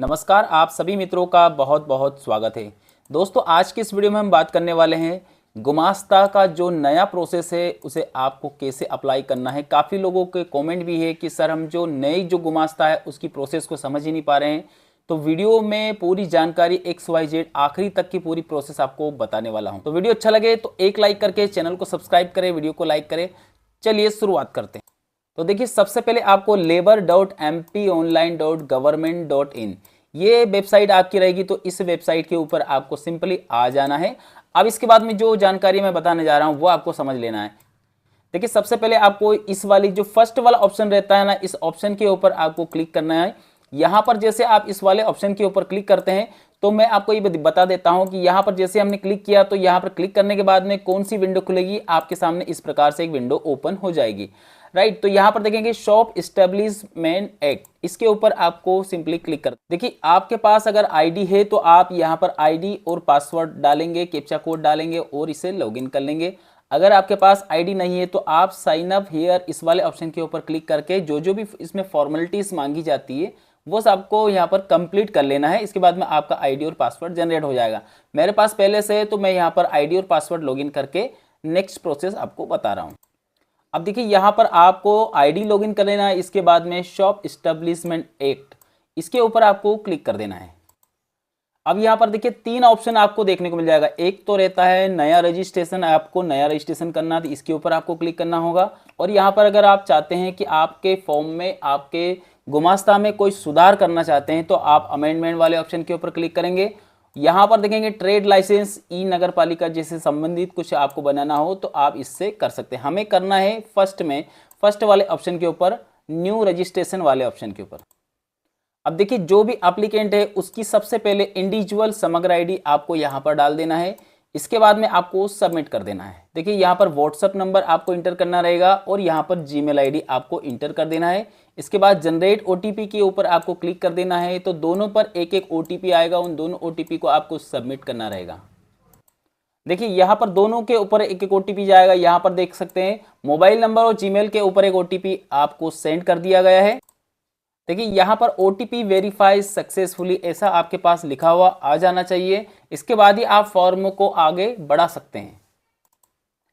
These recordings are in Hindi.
नमस्कार, आप सभी मित्रों का बहुत बहुत स्वागत है। दोस्तों, आज की इस वीडियो में हम बात करने वाले हैं गुमास्ता का जो नया प्रोसेस है उसे आपको कैसे अप्लाई करना है। काफ़ी लोगों के कमेंट भी है कि सर हम जो नई जो गुमास्ता है उसकी प्रोसेस को समझ ही नहीं पा रहे हैं। तो वीडियो में पूरी जानकारी XYZ आखिरी तक की पूरी प्रोसेस आपको बताने वाला हूँ। तो वीडियो अच्छा लगे तो एक लाइक करके चैनल को सब्सक्राइब करें, वीडियो को लाइक करें। चलिए शुरुआत करते हैं। तो देखिए, सबसे पहले आपको labor.mponline.government.in ये वेबसाइट आपकी रहेगी। तो इस वेबसाइट के ऊपर आपको सिंपली आ जाना है। अब इसके बाद में जो जानकारी मैं बताने जा रहा हूं वो आपको समझ लेना है। देखिए, सबसे पहले आपको इस वाली जो फर्स्ट वाला ऑप्शन रहता है ना, इस ऑप्शन के ऊपर आपको क्लिक करना है। यहाँ पर जैसे आप इस वाले ऑप्शन के ऊपर क्लिक करते हैं तो मैं आपको ये बता देता हूं कि यहाँ पर जैसे हमने क्लिक किया तो यहाँ पर क्लिक करने के बाद में कौन सी विंडो खुलेगी। आपके सामने इस प्रकार से एक विंडो ओपन हो जाएगी। राइट, तो यहाँ पर देखेंगे शॉप एस्टेब्लिशमेंट एक्ट, इसके ऊपर आपको सिंपली क्लिक कर। देखिए, आपके पास अगर आईडी है तो आप यहाँ पर आईडी और पासवर्ड डालेंगे, कैप्चा कोड डालेंगे और इसे लॉगिन कर लेंगे। अगर आपके पास आईडी नहीं है तो आप साइन अप हियर इस वाले ऑप्शन के ऊपर क्लिक करके जो जो भी इसमें फॉर्मेलिटीज मांगी जाती है वो सबको यहाँ पर कंप्लीट कर लेना है। इसके बाद में आपका आईडी और पासवर्ड जनरेट हो जाएगा। मेरे पास पहले से है तो मैं यहाँ पर आईडी और पासवर्ड लॉगिन करके नेक्स्ट प्रोसेस आपको बता रहा हूँ। अब देखिए, यहाँ पर आपको आईडी लॉगिन कर लेना है। इसके बाद में शॉप एस्टेब्लिशमेंट एक्ट इसके ऊपर आपको क्लिक कर देना है। अब यहाँ पर देखिए 3 ऑप्शन आपको देखने को मिल जाएगा। एक तो रहता है नया रजिस्ट्रेशन, आपको नया रजिस्ट्रेशन करना है तो इसके ऊपर आपको क्लिक करना होगा। और यहाँ पर अगर आप चाहते हैं कि आपके फॉर्म में आपके गुमास्ता में कोई सुधार करना चाहते हैं तो आप अमेंडमेंट वाले ऑप्शन के ऊपर क्लिक करेंगे। यहाँ पर देखेंगे ट्रेड लाइसेंस ई नगर पालिका जैसे संबंधित कुछ आपको बनाना हो तो आप इससे कर सकते हैं। हमें करना है फर्स्ट वाले ऑप्शन के ऊपर, न्यू रजिस्ट्रेशन वाले ऑप्शन के ऊपर। अब देखिए, जो भी एप्लीकेंट है उसकी सबसे पहले इंडिविजुअल समग्र आईडी आपको यहाँ पर डाल देना है। इसके बाद में आपको सबमिट कर देना है। देखिए, यहाँ पर व्हाट्सएप नंबर आपको इंटर करना रहेगा और यहाँ पर जीमेल आईडी आपको इंटर कर देना है। इसके बाद जनरेट ओटीपी के ऊपर आपको क्लिक कर देना है। तो दोनों पर एक एक ओटीपी आएगा, उन दोनों ओटीपी को आपको सबमिट करना रहेगा। देखिए, यहाँ पर दोनों के ऊपर एक एक ओटीपी जाएगा। यहाँ पर देख सकते हैं मोबाइल नंबर और जीमेल के ऊपर एक ओटीपी आपको सेंड कर दिया गया है। देखिए, यहाँ पर ओटीपी वेरीफाई सक्सेसफुली ऐसा आपके पास लिखा हुआ आ जाना चाहिए। इसके बाद ही आप फॉर्म को आगे बढ़ा सकते हैं।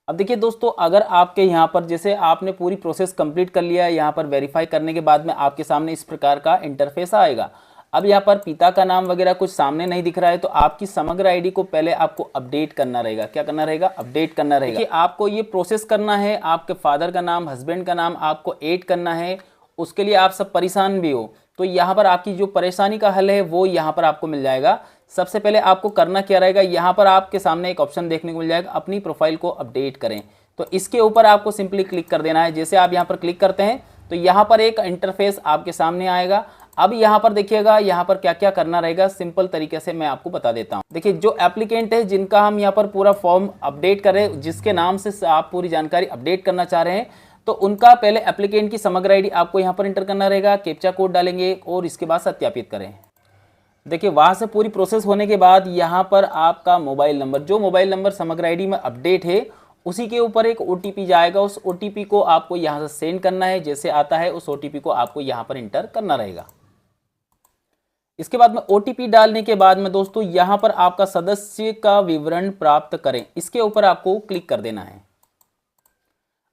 अब देखिए दोस्तों, अगर आपके यहाँ पर जैसे आपने पूरी प्रोसेस कंप्लीट कर लिया है, यहाँ पर वेरीफाई करने के बाद में आपके सामने इस प्रकार का इंटरफेस आएगा। अब यहाँ पर पिता का नाम वगैरह कुछ सामने नहीं दिख रहा है तो आपकी समग्र आईडी को पहले आपको अपडेट करना रहेगा। क्या करना रहेगा? अपडेट करना रहेगा। आपको ये प्रोसेस करना है, आपके फादर का नाम, हस्बैंड का नाम आपको ऐड करना है। उसके लिए आप सब परेशान भी हो तो यहाँ पर आपकी जो परेशानी का हल है वो यहाँ पर आपको मिल जाएगा। सबसे पहले आपको करना क्या रहेगा, यहाँ पर आपके सामने एक ऑप्शन देखने को मिल जाएगा, अपनी प्रोफाइल को अपडेट करें। तो इसके ऊपर आपको सिंपली क्लिक कर देना है। जैसे आप यहाँ पर क्लिक करते हैं तो यहाँ पर एक इंटरफेस आपके सामने आएगा। अब यहाँ पर देखिएगा, यहाँ पर क्या क्या करना रहेगा सिंपल तरीके से मैं आपको बता देता हूँ। देखिए, जो एप्लीकेंट है जिनका हम यहाँ पर पूरा फॉर्म अपडेट करें, जिसके नाम से आप पूरी जानकारी अपडेट करना चाह रहे हैं, तो उनका पहले एप्लीकेंट की समग्र आईडी आपको यहाँ पर इंटर करना रहेगा, कैप्चा कोड डालेंगे और इसके बाद सत्यापित करें। देखिए, वहाँ से पूरी प्रोसेस होने के बाद यहाँ पर आपका मोबाइल नंबर, जो मोबाइल नंबर समग्र आईडी में अपडेट है उसी के ऊपर एक ओटीपी जाएगा। उस ओटीपी को आपको यहाँ से सेंड करना है। जैसे आता है उस ओटीपी को आपको यहाँ पर इंटर करना रहेगा। इसके बाद में ओटीपी डालने के बाद में दोस्तों यहाँ पर आपका सदस्य का विवरण प्राप्त करें, इसके ऊपर आपको क्लिक कर देना है।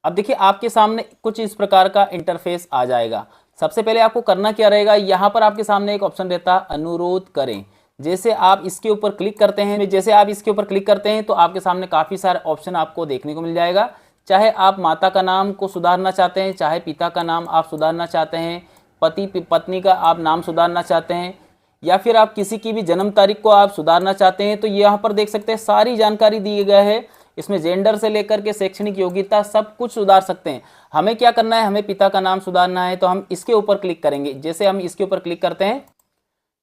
अब देखिए, आपके सामने कुछ इस प्रकार का इंटरफेस आ जाएगा। सबसे पहले आपको करना क्या रहेगा, यहाँ पर आपके सामने एक ऑप्शन रहता है अनुरोध करें। जैसे आप इसके ऊपर क्लिक करते हैं तो आपके सामने काफ़ी सारे ऑप्शन आपको देखने को मिल जाएगा। चाहे आप माता का नाम को सुधारना चाहते हैं, चाहे पिता का नाम आप सुधारना चाहते हैं, पति पत्नी का आप नाम सुधारना चाहते हैं, या फिर आप किसी की भी जन्म तारीख को आप सुधारना चाहते हैं, तो यहाँ पर देख सकते हैं सारी जानकारी दी गई है। इसमें जेंडर से लेकर के शैक्षणिक योग्यता सब कुछ सुधार सकते हैं। हमें क्या करना है, हमें पिता का नाम सुधारना है तो हम इसके ऊपर क्लिक करेंगे। जैसे हम इसके ऊपर क्लिक करते हैं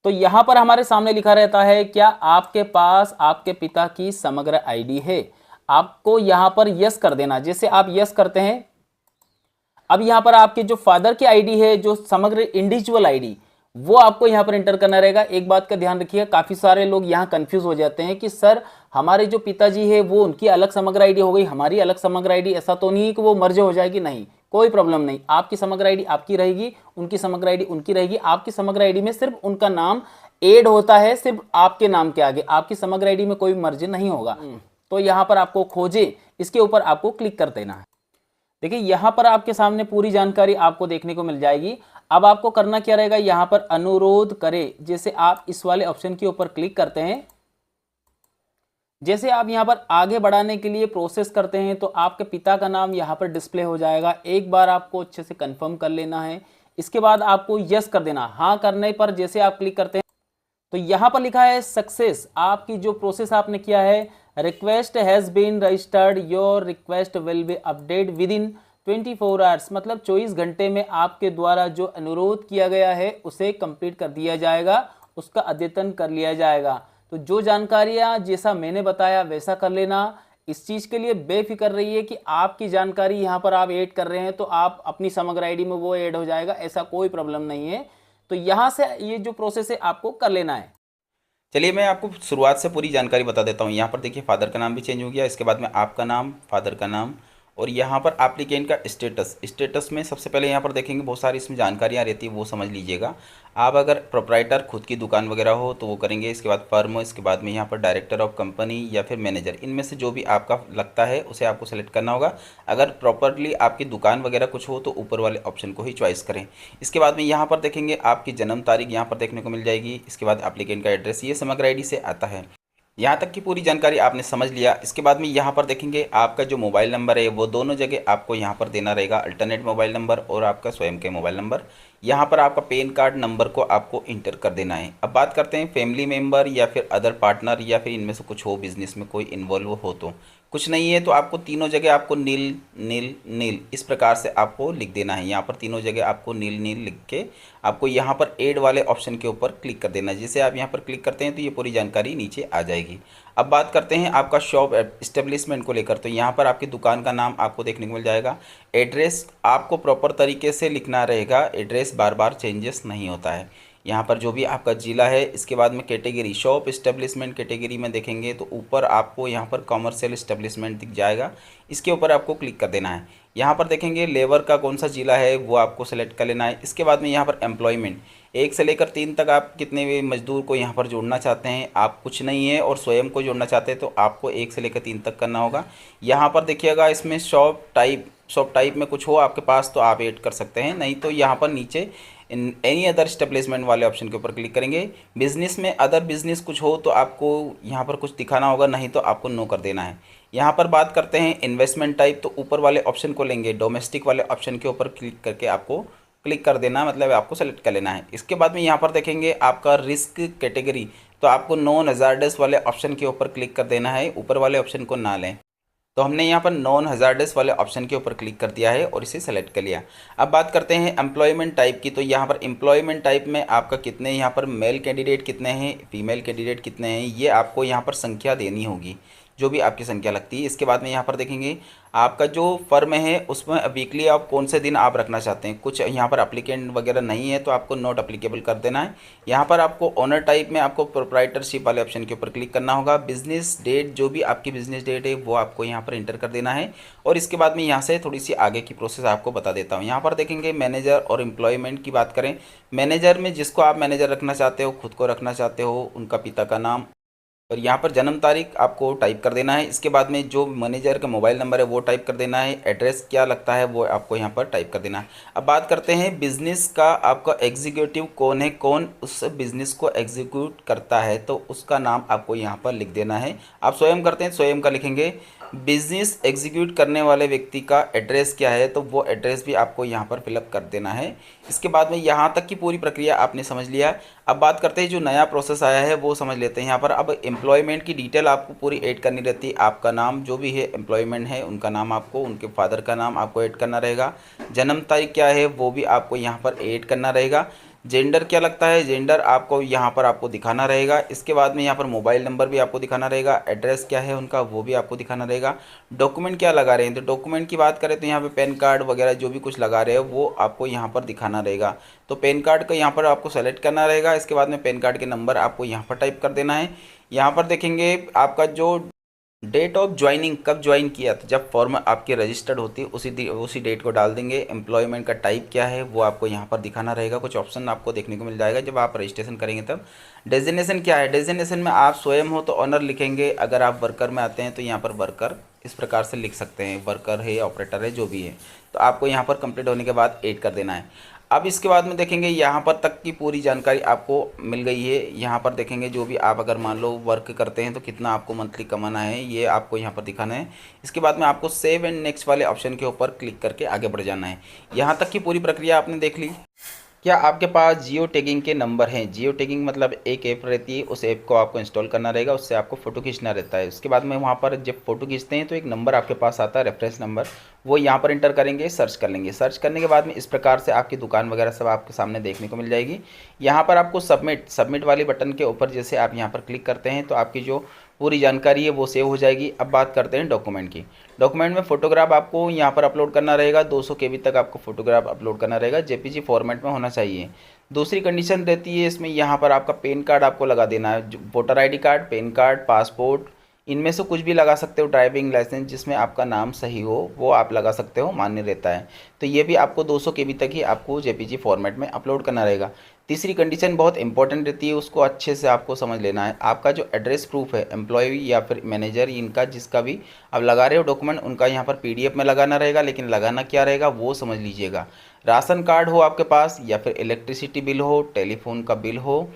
तो यहाँ पर हमारे सामने लिखा रहता है, क्या आपके पास आपके पिता की समग्र आईडी है? आपको यहाँ पर यस कर देना। जैसे आप यस करते हैं, अब यहाँ पर आपके जो फादर की आईडी है, जो समग्र इंडिविजुअल आईडी, वो आपको यहाँ पर इंटर करना रहेगा। एक बात का ध्यान रखिए, काफ़ी सारे लोग यहाँ कंफ्यूज हो जाते हैं कि सर हमारे जो पिताजी है वो उनकी अलग समग्र आईडी हो गई, हमारी अलग समग्र आईडी, ऐसा तो नहीं है कि वो मर्ज हो जाएगी। नहीं, कोई प्रॉब्लम नहीं, आपकी समग्र आईडी आपकी रहेगी, उनकी समग्र आईडी उनकी रहेगी। आपकी समग्र आईडी में सिर्फ उनका नाम ऐड होता है, सिर्फ आपके नाम के आगे, आपकी समग्र आईडी में कोई मर्ज नहीं होगा। तो यहाँ पर आपको खोजे, इसके ऊपर आपको क्लिक कर देना है। देखिए यहाँ पर आपके सामने पूरी जानकारी आपको देखने को मिल जाएगी। अब आपको करना क्या रहेगा, यहाँ पर अनुरोध करें, जैसे आप इस वाले ऑप्शन के ऊपर क्लिक करते हैं, जैसे आप यहाँ पर आगे बढ़ाने के लिए प्रोसेस करते हैं तो आपके पिता का नाम यहाँ पर डिस्प्ले हो जाएगा। एक बार आपको अच्छे से कंफर्म कर लेना है, इसके बाद आपको यस कर देना। हाँ करने पर जैसे आप क्लिक करते हैं तो यहाँ पर लिखा है सक्सेस, आपकी जो प्रोसेस आपने किया है, request has been registered, your request will be update within 24 hours, मतलब 24 घंटे में आपके द्वारा जो अनुरोध किया गया है उसे कंप्लीट कर दिया जाएगा, उसका अद्यतन कर लिया जाएगा। तो जो जानकारियाँ जैसा मैंने बताया वैसा कर लेना। इस चीज़ के लिए बेफिक्र रहिए कि आपकी जानकारी यहाँ पर आप ऐड कर रहे हैं तो आप अपनी समग्र आईडी में वो ऐड हो जाएगा, ऐसा कोई प्रॉब्लम नहीं है। तो यहाँ से ये जो प्रोसेस है आपको कर लेना है। चलिए मैं आपको शुरुआत से पूरी जानकारी बता देता हूँ। यहाँ पर देखिए फादर का नाम भी चेंज हो गया, इसके बाद में आपका नाम, फादर का नाम, और यहाँ पर एप्लीकेंट का स्टेटस में सबसे पहले यहाँ पर देखेंगे बहुत सारी इसमें जानकारियाँ रहती है, वो समझ लीजिएगा। आप अगर प्रोप्राइटर खुद की दुकान वगैरह हो तो वो करेंगे, इसके बाद फर्म, इसके बाद में यहाँ पर डायरेक्टर ऑफ कंपनी या फिर मैनेजर, इनमें से जो भी आपका लगता है उसे आपको सेलेक्ट करना होगा। अगर प्रॉपरली आपकी दुकान वगैरह कुछ हो तो ऊपर वाले ऑप्शन को ही चॉइस करें। इसके बाद में यहाँ पर देखेंगे आपकी जन्म तारीख यहाँ पर देखने को मिल जाएगी, इसके बाद एप्लीकेंट का एड्रेस, ये समग्र आईडी से आता है। यहाँ तक की पूरी जानकारी आपने समझ लिया। इसके बाद में यहाँ पर देखेंगे आपका जो मोबाइल नंबर है वो दोनों जगह आपको यहाँ पर देना रहेगा, अल्टरनेट मोबाइल नंबर और आपका स्वयं के मोबाइल नंबर। यहाँ पर आपका पैन कार्ड नंबर को आपको इंटर कर देना है। अब बात करते हैं फैमिली मेम्बर या फिर अदर पार्टनर या फिर इनमें से कुछ हो, बिजनेस में कोई इन्वॉल्व हो तो कुछ नहीं है तो आपको तीनों जगह आपको नील नील नील इस प्रकार से आपको लिख देना है। यहाँ पर तीनों जगह आपको नील नील लिख के आपको यहाँ पर ऐड वाले ऑप्शन के ऊपर क्लिक कर देना है। जैसे आप यहाँ पर क्लिक करते हैं तो ये पूरी जानकारी नीचे आ जाएगी। अब बात करते हैं आपका शॉप एस्टेब्लिशमेंट को लेकर, तो यहाँ पर आपकी दुकान का नाम आपको देखने को मिल जाएगा। एड्रेस आपको प्रॉपर तरीके से लिखना रहेगा, एड्रेस बार बार चेंजेस नहीं होता है। यहाँ पर जो भी आपका ज़िला है, इसके बाद में कैटेगरी, शॉप एस्टेब्लिशमेंट कैटेगरी में देखेंगे तो ऊपर आपको यहाँ पर कॉमर्शियल एस्टेब्लिशमेंट दिख जाएगा, इसके ऊपर आपको क्लिक कर देना है। यहाँ पर देखेंगे लेबर का कौन सा ज़िला है वो आपको सेलेक्ट कर लेना है। इसके बाद में यहाँ पर एम्प्लॉयमेंट 1 से लेकर 3 तक आप कितने भी मजदूर को यहाँ पर जोड़ना चाहते हैं, आप कुछ नहीं है और स्वयं को जोड़ना चाहते हैं तो आपको 1 से लेकर 3 तक करना होगा। यहाँ पर देखिएगा इसमें शॉप टाइप में कुछ हो आपके पास तो आप ऐड कर सकते हैं, नहीं तो यहाँ पर नीचे एनी अदर एस्टेब्लिशमेंट वाले ऑप्शन के ऊपर क्लिक करेंगे। बिजनेस में अदर बिजनेस कुछ हो तो आपको यहाँ पर कुछ दिखाना होगा, नहीं तो आपको नो कर देना है। यहाँ पर बात करते हैं इन्वेस्टमेंट टाइप, तो ऊपर वाले ऑप्शन को लेंगे, डोमेस्टिक वाले ऑप्शन के ऊपर क्लिक करके आपको क्लिक कर देना, मतलब आपको सेलेक्ट कर लेना है। इसके बाद में यहाँ पर देखेंगे आपका रिस्क कैटेगरी, तो आपको नॉन हज़ार्डस वाले ऑप्शन के ऊपर क्लिक कर देना है, ऊपर वाले ऑप्शन को ना लें। तो हमने यहाँ पर नॉन हज़ार्डस वाले ऑप्शन के ऊपर क्लिक कर दिया है और इसे सेलेक्ट कर लिया। अब बात करते हैं एम्प्लॉयमेंट टाइप की, तो यहाँ पर एम्प्लॉयमेंट टाइप में आपका कितने यहाँ पर मेल कैंडिडेट कितने हैं, फीमेल कैंडिडेट कितने हैं, ये आपको यहाँ पर संख्या देनी होगी, जो भी आपकी संख्या लगती है। इसके बाद में यहाँ पर देखेंगे आपका जो फर्म है उसमें वीकली आप कौन से दिन आप रखना चाहते हैं। कुछ यहाँ पर एप्लीकेंट वगैरह नहीं है तो आपको नॉट एप्लीकेबल कर देना है। यहाँ पर आपको ओनर टाइप में आपको प्रोप्राइटरशिप वाले ऑप्शन के ऊपर क्लिक करना होगा। बिजनेस डेट, जो भी आपकी बिजनेस डेट है वो आपको यहाँ पर इंटर कर देना है। और इसके बाद में यहाँ से थोड़ी सी आगे की प्रोसेस आपको बता देता हूँ। यहाँ पर देखेंगे मैनेजर और एम्प्लॉयमेंट की बात करें, मैनेजर में जिसको आप मैनेजर रखना चाहते हो, खुद को रखना चाहते हो, उनका पिता का नाम और यहाँ पर जन्म तारीख आपको टाइप कर देना है। इसके बाद में जो मैनेजर का मोबाइल नंबर है वो टाइप कर देना है। एड्रेस क्या लगता है वो आपको यहाँ पर टाइप कर देना है। अब बात करते हैं बिज़नेस का, आपका एग्जीक्यूटिव कौन है, कौन उस बिज़नेस को एग्जीक्यूट करता है, तो उसका नाम आपको यहाँ पर लिख देना है। आप स्वयं करते हैं स्वयं का लिखेंगे। बिज़नेस एग्जीक्यूट करने वाले व्यक्ति का एड्रेस क्या है, तो वो एड्रेस भी आपको यहाँ पर फिलअप कर देना है। इसके बाद में यहाँ तक की पूरी प्रक्रिया आपने समझ लिया। अब बात करते हैं जो नया प्रोसेस आया है वो समझ लेते हैं। यहाँ पर अब एम्प्लॉयमेंट की डिटेल आपको पूरी ऐड करनी रहती है। आपका नाम, जो भी है एम्प्लॉयमेंट है उनका नाम, आपको उनके फादर का नाम आपको ऐड करना रहेगा। जन्म तारीख क्या है वो भी आपको यहाँ पर ऐड करना रहेगा। जेंडर क्या लगता है, जेंडर आपको यहाँ पर आपको दिखाना रहेगा। इसके बाद में यहाँ पर मोबाइल नंबर भी आपको दिखाना रहेगा। एड्रेस क्या है उनका वो भी आपको दिखाना रहेगा। डॉक्यूमेंट क्या लगा रहे हैं, तो डॉक्यूमेंट की बात करें तो यहाँ पे पैन कार्ड वगैरह जो भी कुछ लगा रहे हो वो आपको यहाँ पर दिखाना रहेगा। तो पैन कार्ड को यहाँ पर आपको सेलेक्ट करना रहेगा। इसके बाद में पैन कार्ड के नंबर आपको यहाँ पर टाइप कर देना है। यहाँ पर देखेंगे आपका जो डेट ऑफ ज्वाइनिंग, कब ज्वाइन किया, तो जब फॉर्म आपकी रजिस्टर्ड होती है उसी डेट को डाल देंगे। एम्प्लॉयमेंट का टाइप क्या है वो आपको यहाँ पर दिखाना रहेगा, कुछ ऑप्शन आपको देखने को मिल जाएगा जब आप रजिस्ट्रेशन करेंगे तब। डेजिग्नेशन क्या है, डेजिग्नेशन में आप स्वयं हो तो ऑनर लिखेंगे, अगर आप वर्कर में आते हैं तो यहाँ पर वर्कर इस प्रकार से लिख सकते हैं, वर्कर है, ऑपरेटर है, जो भी है। तो आपको यहाँ पर कंप्लीट होने के बाद ऐड कर देना है। अब इसके बाद में देखेंगे यहाँ पर तक की पूरी जानकारी आपको मिल गई है। यहाँ पर देखेंगे जो भी आप अगर मान लो वर्क करते हैं तो कितना आपको मंथली कमाना है ये आपको यहाँ पर दिखाना है। इसके बाद में आपको सेव एंड नेक्स्ट वाले ऑप्शन के ऊपर क्लिक करके आगे बढ़ जाना है। यहाँ तक की पूरी प्रक्रिया आपने देख ली। क्या आपके पास जियो टैगिंग के नंबर हैं? जियो टैगिंग मतलब एक ऐप रहती है, उस ऐप को आपको इंस्टॉल करना रहेगा, उससे आपको फ़ोटो खींचना रहता है। उसके बाद में वहाँ पर जब फ़ोटो खींचते हैं तो एक नंबर आपके पास आता है, रेफरेंस नंबर, वो यहाँ पर इंटर करेंगे, सर्च कर लेंगे। सर्च करने के बाद में इस प्रकार से आपकी दुकान वगैरह सब आपके सामने देखने को मिल जाएगी। यहाँ पर आपको सबमिट वाली बटन के ऊपर जैसे आप यहाँ पर क्लिक करते हैं तो आपकी जो पूरी जानकारी है वो सेव हो जाएगी। अब बात करते हैं डॉक्यूमेंट की। डॉक्यूमेंट में फ़ोटोग्राफ आपको यहाँ पर अपलोड करना रहेगा, 200 KB तक आपको फ़ोटोग्राफ अपलोड करना रहेगा, JPG फॉर्मेट में होना चाहिए। दूसरी कंडीशन रहती है इसमें, यहाँ पर आपका पैन कार्ड आपको लगा देना है, voter ID card, pan card, passport, इनमें से कुछ भी लगा सकते हो, ड्राइविंग लाइसेंस जिसमें आपका नाम सही हो वो आप लगा सकते हो, मान्य रहता है। तो ये भी आपको 200 KB तक ही आपको JPG फॉर्मेट में अपलोड करना रहेगा। तीसरी कंडीशन बहुत इंपॉर्टेंट रहती है, उसको अच्छे से आपको समझ लेना है। आपका जो एड्रेस प्रूफ है, एम्प्लॉय या फिर मैनेजर, इनका जिसका भी आप लगा रहे हो डॉक्यूमेंट, उनका यहाँ पर PDF में लगाना रहेगा, लेकिन लगाना क्या रहेगा वो समझ लीजिएगा। राशन कार्ड हो आपके पास, या फिर इलेक्ट्रिसिटी बिल हो, टेलीफोन का बिल हो,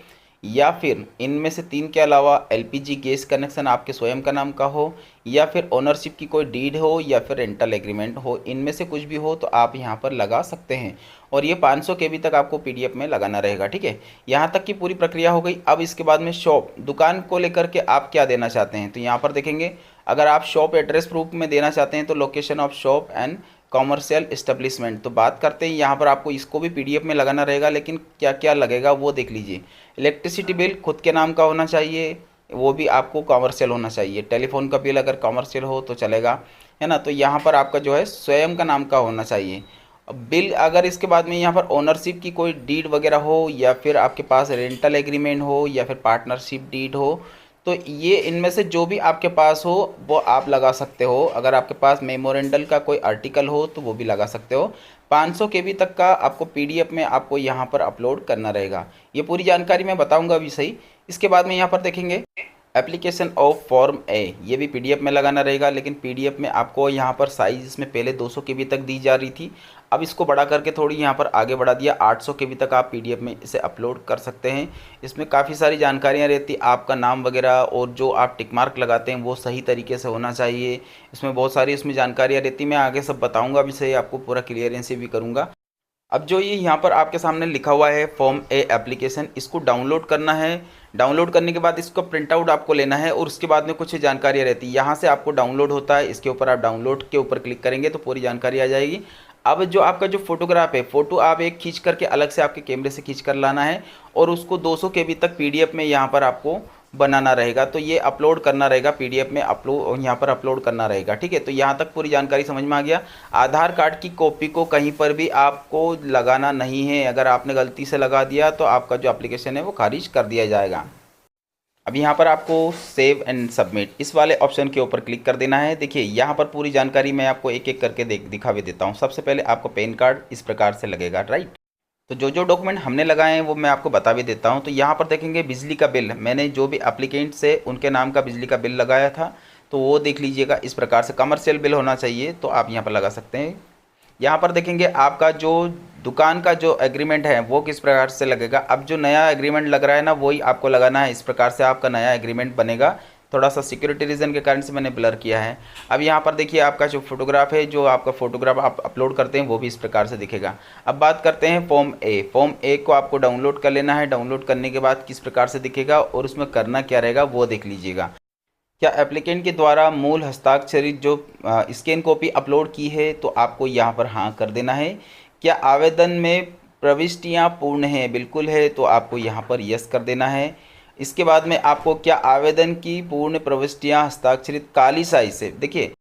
या फिर इनमें से 3 के अलावा LPG गैस कनेक्शन आपके स्वयं का नाम का हो, या फिर ओनरशिप की कोई डीड हो, या फिर रेंटल एग्रीमेंट हो, इनमें से कुछ भी हो तो आप यहाँ पर लगा सकते हैं। और ये 500 KB तक आपको PDF में लगाना रहेगा, ठीक है। यहाँ तक की पूरी प्रक्रिया हो गई। अब इसके बाद में शॉप, दुकान को लेकर के आप क्या देना चाहते हैं, तो यहाँ पर देखेंगे अगर आप शॉप एड्रेस प्रूफ में देना चाहते हैं तो location of shop and commercial establishment. तो बात करते हैं यहाँ पर आपको इसको भी PDF में लगाना रहेगा, लेकिन क्या क्या लगेगा वो देख लीजिए। इलेक्ट्रिसिटी बिल खुद के नाम का होना चाहिए, वो भी आपको कॉमर्शियल होना चाहिए। टेलीफोन का बिल अगर कॉमर्शियल हो तो चलेगा, है ना। तो यहाँ पर आपका जो है स्वयं का नाम का होना चाहिए। अब बिल अगर इसके बाद में यहाँ पर ओनरशिप की कोई डीड वगैरह हो, या फिर आपके पास रेंटल एग्रीमेंट हो, या फिर पार्टनरशिप डीड हो, तो ये इनमें से जो भी आपके पास हो वो आप लगा सकते हो। अगर आपके पास मेमोरेंडल का कोई आर्टिकल हो तो वो भी लगा सकते हो। 500 KB तक का आपको PDF में आपको यहाँ पर अपलोड करना रहेगा। ये पूरी जानकारी मैं बताऊंगा अभी सही। इसके बाद में यहाँ पर देखेंगे एप्लीकेशन ऑफ फॉर्म ए, ये भी PDF में लगाना रहेगा, लेकिन PDF में आपको यहाँ पर साइज़ इसमें पहले 200 KB तक दी जा रही थी, अब इसको बढ़ा करके थोड़ी यहाँ पर आगे बढ़ा दिया, 800 KB तक आप PDF में इसे अपलोड कर सकते हैं। इसमें काफ़ी सारी जानकारियाँ रहती, आपका नाम वगैरह और जो आप टिक मार्क लगाते हैं वो सही तरीके से होना चाहिए। इसमें बहुत सारी इसमें जानकारियाँ रहती, मैं आगे सब बताऊँगा, अभी से आपको पूरा क्लियरेंस भी करूँगा। अब जो ये यहाँ पर आपके सामने लिखा हुआ है फॉर्म ए एप्लीकेशन, इसको डाउनलोड करना है। डाउनलोड करने के बाद इसको प्रिंट आउट आपको लेना है, और उसके बाद में कुछ जानकारियाँ रहती है, यहाँ से आपको डाउनलोड होता है, इसके ऊपर आप डाउनलोड के ऊपर क्लिक करेंगे तो पूरी जानकारी आ जाएगी। अब जो आपका जो फोटोग्राफ है, फ़ोटो आप एक खींच करके अलग से आपके कैमरे से खींच कर लाना है, और उसको 200 KB तक PDF में यहाँ पर आपको बनाना रहेगा। तो ये अपलोड करना रहेगा PDF में, अपलोड यहाँ पर अपलोड करना रहेगा, ठीक है। तो यहाँ तक पूरी जानकारी समझ में आ गया। आधार कार्ड की कॉपी को कहीं पर भी आपको लगाना नहीं है, अगर आपने गलती से लगा दिया तो आपका जो एप्लीकेशन है वो खारिज कर दिया जाएगा। अब यहाँ पर आपको सेव एंड सबमिट इस वाले ऑप्शन के ऊपर क्लिक कर देना है। देखिए यहाँ पर पूरी जानकारी मैं आपको एक एक करके दिखा भी देता हूँ। सबसे पहले आपको पैन कार्ड इस प्रकार से लगेगा, राइट। तो जो डॉक्यूमेंट हमने लगाए हैं वो मैं आपको बता भी देता हूँ। तो यहाँ पर देखेंगे बिजली का बिल, मैंने जो भी एप्लीकेंट से उनके नाम का बिजली का बिल लगाया था तो वो देख लीजिएगा, इस प्रकार से कमर्शियल बिल होना चाहिए, तो आप यहाँ पर लगा सकते हैं। यहाँ पर देखेंगे आपका जो दुकान का जो एग्रीमेंट है वो किस प्रकार से लगेगा। अब जो नया एग्रीमेंट लग रहा है ना वही आपको लगाना है, इस प्रकार से आपका नया एग्रीमेंट बनेगा। थोड़ा सा सिक्योरिटी रीज़न के कारण से मैंने ब्लर किया है। अब यहाँ पर देखिए आपका जो फोटोग्राफ है, जो आपका फोटोग्राफ आप अपलोड करते हैं वो भी इस प्रकार से दिखेगा। अब बात करते हैं फॉर्म ए। फॉर्म ए को आपको डाउनलोड कर लेना है। डाउनलोड करने के बाद किस प्रकार से दिखेगा और उसमें करना क्या रहेगा वो देख लीजिएगा। क्या एप्लीकेंट के द्वारा मूल हस्ताक्षरित जो स्कैन कॉपी अपलोड की है तो आपको यहाँ पर हाँ कर देना है। क्या आवेदन में प्रविष्टियाँ पूर्ण हैं, बिल्कुल है, तो आपको यहाँ पर यस कर देना है। इसके बाद में आपको क्या आवेदन की पूर्ण प्रविष्टियाँ हस्ताक्षरित काली स्याही से, देखिए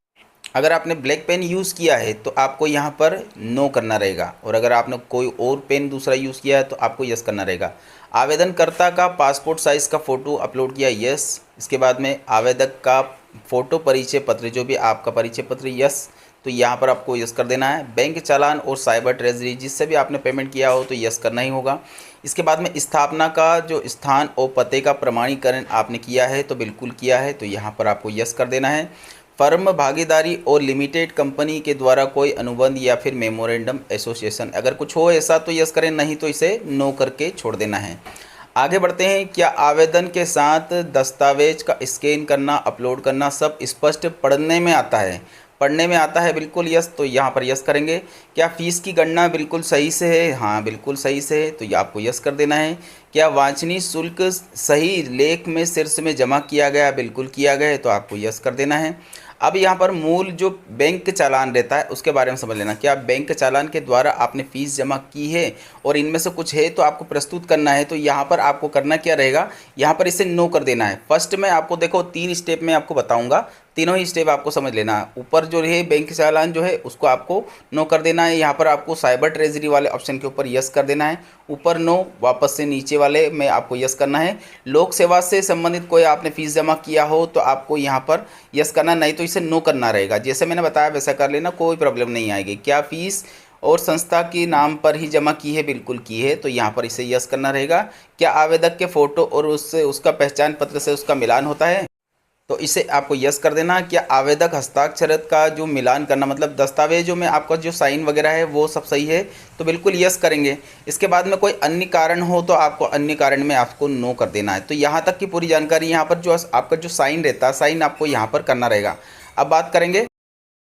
अगर आपने ब्लैक पेन यूज़ किया है तो आपको यहाँ पर नो करना रहेगा, और अगर आपने कोई और पेन दूसरा यूज़ किया है तो आपको यस करना रहेगा। आवेदनकर्ता का पासपोर्ट साइज़ का फ़ोटो अपलोड किया, यस। इसके बाद में आवेदक का फ़ोटो परिचय पत्र, जो भी आपका परिचय पत्र, यस, तो यहाँ पर आपको यस कर देना है। बैंक चालान और साइबर ट्रेजरी, जिससे भी आपने पेमेंट किया हो तो यस करना ही होगा। इसके बाद में स्थापना का जो स्थान और पते का प्रमाणीकरण आपने किया है तो बिल्कुल किया है, तो यहाँ पर आपको यस कर देना है। फर्म, भागीदारी और लिमिटेड कंपनी के द्वारा कोई अनुबंध या फिर मेमोरेंडम एसोसिएशन, अगर कुछ हो ऐसा तो यस करें, नहीं तो इसे नो करके छोड़ देना है। आगे बढ़ते हैं। क्या आवेदन के साथ दस्तावेज का स्कैन करना, अपलोड करना सब स्पष्ट पढ़ने में आता है? पढ़ने में आता है, बिल्कुल यस, तो यहाँ पर यस करेंगे। क्या फ़ीस की गणना बिल्कुल सही से है? हाँ, बिल्कुल सही से है, तो ये आपको यस कर देना है। क्या वांछनीय शुल्क सही लेख में शीर्ष में जमा किया गया? बिल्कुल किया गया है, तो आपको यस कर देना है। अब यहाँ पर मूल जो बैंक चालान रहता है उसके बारे में समझ लेना। क्या बैंक चालान के द्वारा आपने फ़ीस जमा की है और इनमें से कुछ है तो आपको प्रस्तुत करना है, तो यहाँ पर आपको करना क्या रहेगा, यहाँ पर इसे नो कर देना है। फर्स्ट में आपको देखो 3 स्टेप में आपको बताऊंगा, तीनों ही स्टेप आपको समझ लेना है। ऊपर जो है बैंक चालान जो है उसको आपको नो कर देना है। यहाँ पर आपको साइबर ट्रेजरी वाले ऑप्शन के ऊपर यस कर देना है, ऊपर नो, वापस से नीचे वाले में आपको यस करना है। लोक सेवा से संबंधित कोई आपने फीस जमा किया हो तो आपको यहाँ पर यस करना, नहीं तो इसे नो करना रहेगा। जैसे मैंने बताया वैसा कर लेना, कोई प्रॉब्लम नहीं आएगी। क्या फीस और संस्था के नाम पर ही जमा की है? बिल्कुल की है, तो यहाँ पर इसे यस करना रहेगा। क्या आवेदक के फ़ोटो और उससे उसका पहचान पत्र से उसका मिलान होता है? तो इसे आपको यस कर देना। क्या आवेदक हस्ताक्षरित का जो मिलान करना, मतलब दस्तावेजों में आपका जो साइन वगैरह है वो सब सही है, तो बिल्कुल यस करेंगे। इसके बाद में कोई अन्य कारण हो तो आपको अन्य कारण में आपको नो कर देना है। तो यहाँ तक की पूरी जानकारी, यहाँ पर जो आपका जो साइन रहता है, साइन आपको यहाँ पर करना रहेगा। अब बात करेंगे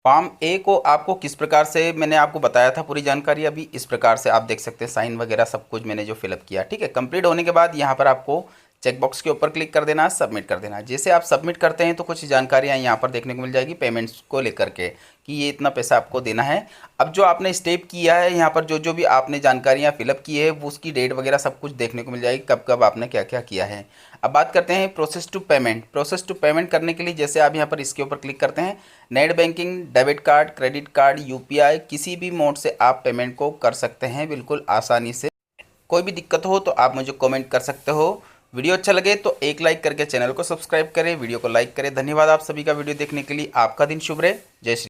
फॉर्म ए को आपको किस प्रकार से, मैंने आपको बताया था पूरी जानकारी, अभी इस प्रकार से आप देख सकते हैं, साइन वगैरह सब कुछ मैंने जो फिलअप किया, ठीक है। कंप्लीट होने के बाद यहाँ पर आपको चेकबॉक्स के ऊपर क्लिक कर देना है, सबमिट कर देना है। जैसे आप सबमिट करते हैं तो कुछ जानकारियाँ यहाँ पर देखने को मिल जाएगी पेमेंट्स को लेकर के, कि ये इतना पैसा आपको देना है। अब जो आपने स्टेप किया है यहाँ पर, जो जो भी आपने जानकारियाँ फिलअप की है वो उसकी डेट वगैरह सब कुछ देखने को मिल जाएगी, कब कब आपने क्या क्या किया है। अब बात करते हैं process to payment. Process to payment करने के लिए जैसे आप यहाँ पर इसके ऊपर क्लिक करते हैं, net banking, debit card, credit card, UPI, किसी भी मोड से आप पेमेंट को कर सकते हैं बिल्कुल आसानी से। कोई भी दिक्कत हो तो आप मुझे कमेंट कर सकते हो। वीडियो अच्छा लगे तो एक लाइक करके चैनल को सब्सक्राइब करें, वीडियो को लाइक करें। धन्यवाद आप सभी का वीडियो देखने के लिए। आपका दिन शुभ रहे। जय श्री